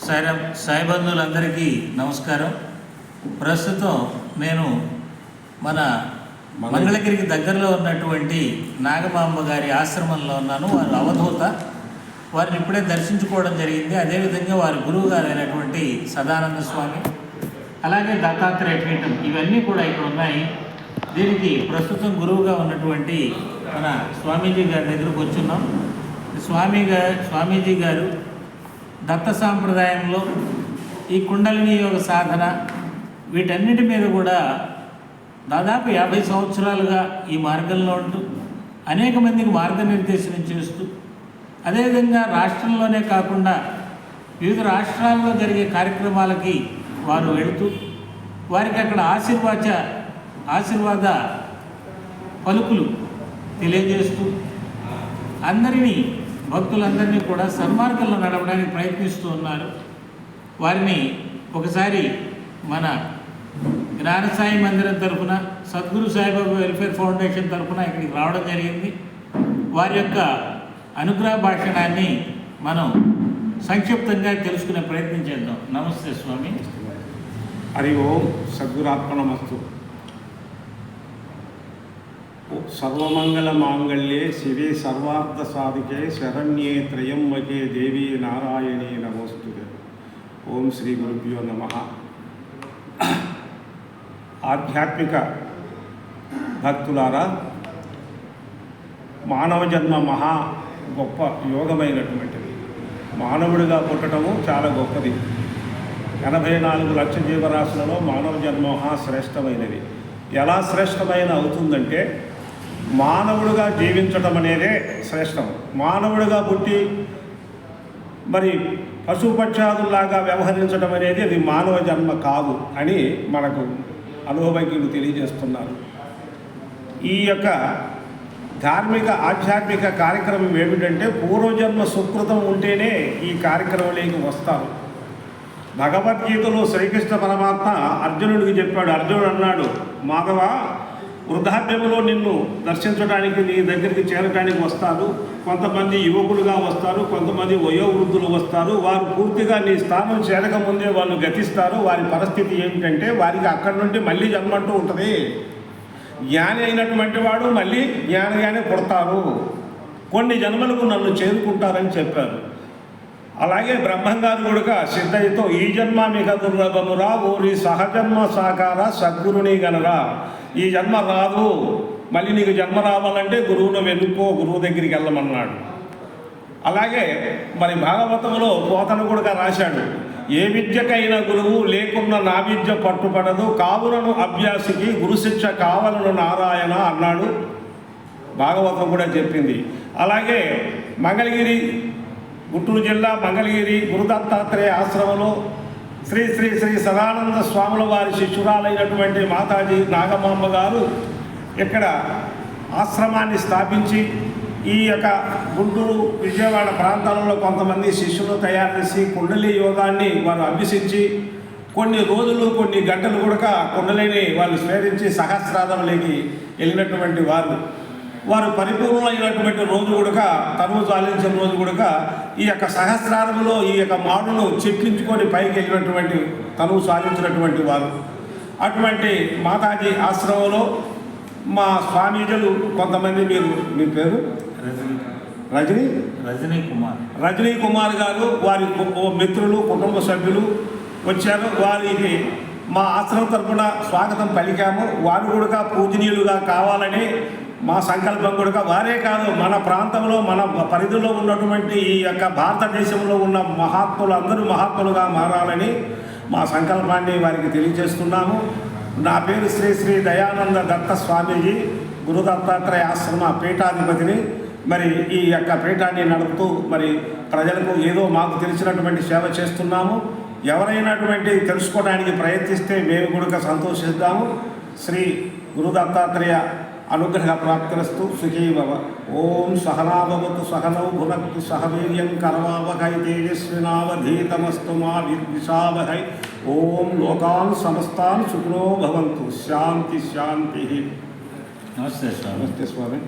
సాయి బంధువులందరికీ నమస్కారం. ప్రస్తుతం నేను మన మంగళగిరికి దగ్గరలో ఉన్నటువంటి నాగమాంబ గారి ఆశ్రమంలో ఉన్నాను. వారు అవధూత. వారిని ఇప్పుడే దర్శించుకోవడం జరిగింది. అదేవిధంగా వారి గురువు గారు అయినటువంటి సదానంద స్వామి, అలాగే దత్తాత్రేయ పీఠం, ఇవన్నీ కూడా ఇక్కడ ఉన్నాయి. దీనికి ప్రస్తుతం గురువుగా ఉన్నటువంటి మన స్వామీజీ గారి దగ్గరకు వచ్చున్నాం. స్వామీజీ గారు దత్త సాంప్రదాయంలో ఈ కుండలిని యోగ సాధన వీటన్నిటి మీద కూడా దాదాపు 50 సంవత్సరాలుగా ఈ మార్గంలో ఉంటూ అనేక మందికి మార్గనిర్దేశనం చేస్తూ, అదేవిధంగా రాష్ట్రంలోనే కాకుండా వివిధ రాష్ట్రాల్లో జరిగే కార్యక్రమాలకి వారు వెళుతూ వారికి అక్కడ ఆశీర్వాద పలుకులు తెలియజేస్తూ భక్తులందరినీ కూడా సన్మార్గంలో నడవడానికి ప్రయత్నిస్తూ ఉన్నారు. వారిని ఒకసారి మన జ్ఞానసాయి మందిరం తరఫున, సద్గురు సాయిబాబా వెల్ఫేర్ ఫౌండేషన్ తరఫున ఇక్కడికి రావడం జరిగింది. వారి యొక్క అనుగ్రహ భాషణాన్ని మనం సంక్షిప్తంగా తెలుసుకునే ప్రయత్నం చేద్దాం. నమస్తే స్వామి. హరి ఓం. సద్గురార్పణమస్తు. సర్వమంగళ మాంగళ్యే శివే సర్వార్థ సాధికే శరణ్యే త్రయంబకే దేవీ నారాయణీ నమోస్తుతే. ఓం శ్రీ గురుభ్యో నమః. ఆధ్యాత్మిక భక్తులారా, మానవ జన్మ మహా గొప్ప యోగమైనటువంటిది. మానవుడిగా పుట్టడము చాలా గొప్పది. 84 లక్షల జీవరాశులలో మానవ జన్మ మహా శ్రేష్టమైనది. ఎలా శ్రేష్టమైన అవుతుందంటే, మానవుడిగా జీవించటం అనేదే శ్రేష్టం. మానవుడిగా పుట్టి మరి పశుపక్షాదుల్లాగా వ్యవహరించడం అనేది అది మానవ జన్మ కాదు అని మనకు అనుభవజ్ఞులు తెలియజేస్తున్నారు. ఈ యొక్క ధార్మిక ఆధ్యాత్మిక కార్యక్రమం ఏమిటంటే, పూర్వజన్మ సుకృతం ఉంటేనే ఈ కార్యక్రమంలోకి వస్తారు. భగవద్గీతలో శ్రీకృష్ణ పరమాత్మ అర్జునుడికి చెప్పాడు. అర్జునుడు అన్నాడు, మాధవ, వృద్ధాప్యంలో నిన్ను దర్శించడానికి నీ దగ్గరికి చేరడానికి వస్తారు. కొంతమంది యువకులుగా వస్తారు, కొంతమంది వయోవృద్ధులు వస్తారు. వారు పూర్తిగా నీ స్థానం చేరకముందే వాళ్ళు గతిస్తారు. వారి పరిస్థితి ఏమిటంటే, వారికి అక్కడి నుండి మళ్ళీ జన్మంటూ ఉంటుంది. జ్ఞాని అయినటువంటి వాడు మళ్ళీ జ్ఞానిగానే పుడతారు. కొన్ని జన్మలకు నన్ను చేరుకుంటారని చెప్పారు. అలాగే బ్రహ్మంగారు కూడా సిద్ధయ్యతో, ఈ జన్మ మిగ దుర్లభమురా, ఓరి సహజన్మ సాకార సద్గురుని గనరా. ఈ జన్మ రాదు, మళ్ళీ నీకు జన్మ రావాలంటే గురువును వెనుక్కో, గురువు దగ్గరికి వెళ్ళమన్నాడు. అలాగే మరి భాగవతంలో పోతన కూడా రాశాడు, ఏ విద్యకైనా గురువు లేకున్న నా విద్య పట్టుపడదు, కావులను అభ్యాసికి గురుశిక్ష కావలను నారాయణ అన్నాడు. భాగవతం కూడా చెప్పింది. అలాగే మంగళగిరి, గుంటూరు జిల్లా మంగళగిరి గురుదత్తాత్రేయ ఆశ్రమంలో శ్రీ శ్రీ శ్రీ సదానంద స్వాముల వారి శిష్యురాలైనటువంటి మాతాజీ నాగమాంబ గారు ఇక్కడ ఆశ్రమాన్ని స్థాపించి ఈ యొక్క గుంటూరు, విజయవాడ ప్రాంతాలలో కొంతమంది శిష్యులు తయారు చేసి కుండలి యోగాన్ని వారు అభ్యసించి కొన్ని రోజులు కొన్ని గంటలు కూడా కుండలిని వాళ్ళు స్వేరించి సహస్రాదంలోకి వెళ్ళినటువంటి వారు పరిపూర్ణమైనటువంటి రోజు కూడా, తనువు చాలించిన రోజు కూడా ఈ యొక్క సహస్రారంలో ఈ యొక్క మాడును చెట్లించుకొని పైకి వెళ్ళినటువంటి, తనువు సాధించినటువంటి వారు. అటువంటి మాతాజీ ఆశ్రమంలో మా స్వామీజులు కొంతమంది, మీ పేరు రజనీ కుమార్ గారు, వారి మిత్రులు, కుటుంబ సభ్యులు వచ్చారు. వారికి మా ఆశ్రమం తరఫున స్వాగతం పలికాము. వారు కూడా పూజనీయులుగా కావాలని మా సంకల్పం కూడా. వారే కాదు, మన ప్రాంతంలో మన పరిధిలో ఉన్నటువంటి ఈ యొక్క భారతదేశంలో ఉన్న మహాత్ములు అందరూ మహాత్ములుగా మారాలని మా సంకల్పాన్ని వారికి తెలియజేస్తున్నాము. నా పేరు శ్రీ శ్రీ దయానంద దత్త స్వామీజీ, గురు దత్తాత్రేయ ఆశ్రమ పీఠాధిపతిని. మరి ఈ యొక్క పీఠాన్ని నడుపుతూ మరి ప్రజలకు ఏదో మాకు తెలిసినటువంటి సేవ చేస్తున్నాము. ఎవరైనటువంటి తెలుసుకోవడానికి ప్రయత్నిస్తే మేము కూడా సంతోషిద్దాము. శ్రీ గురు దత్తాత్రేయ అనుగ్రహ ప్రాప్తిరస్తు. సుఖీ భవ. ఓం సహనాభవతు సహనౌ భునక్తు సహ వీర్యం కరవావహై తేజస్వినావధీతమస్తు మా విద్విషావహై. ఓం లోకాన్ సమస్తాన్ సుఖినో భవంతు. శాంతి శాంతి. నమస్తే స్వామి. నమస్తే స్వామి.